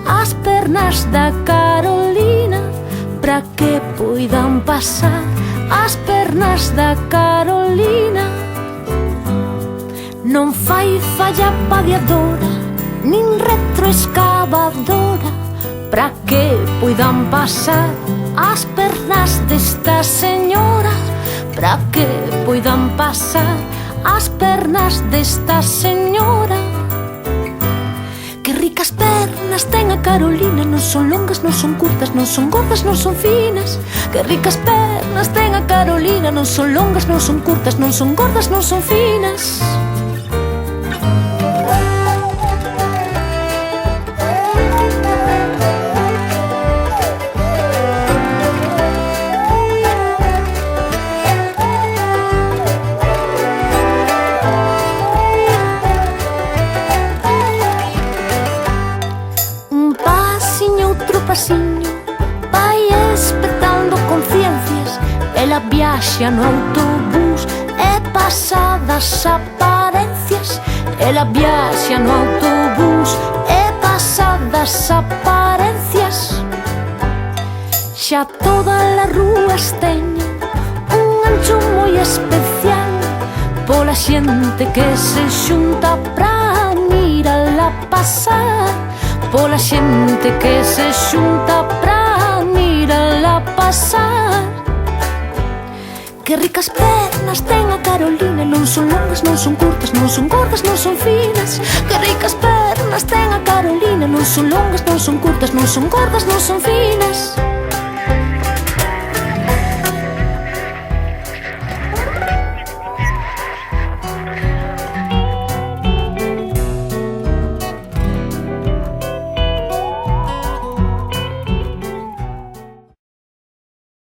as pernas da Carolina, para que poidan pasar as pernas da Carolina. Non fai falla padiadora, nin retroescavadora, para que poidan pasar as pernas desta señora, para que poidan pasar as pernas desta señora. Que ricas pernas ten a Carolina, non son longas, non son curtas, non son gordas, non son finas. Que ricas pernas ten a Carolina, non son longas, non son curtas, non son gordas, non son finas. Pasiño, vai espetando conciencias. Ela viaxa no autobús e pasadas aparencias. Ela viaxa no autobús e pasadas aparencias. Xa todas as rúas teñen un ancho moi especial, pola xente que se xunta pra mirala pasar, pola xente que se xunta pra mirala pasar. Que ricas pernas ten a Carolina, non son longas, non son curtas, non son gordas, non son finas. Que ricas pernas ten a Carolina, non son longas, non son curtas, non son gordas, non son finas.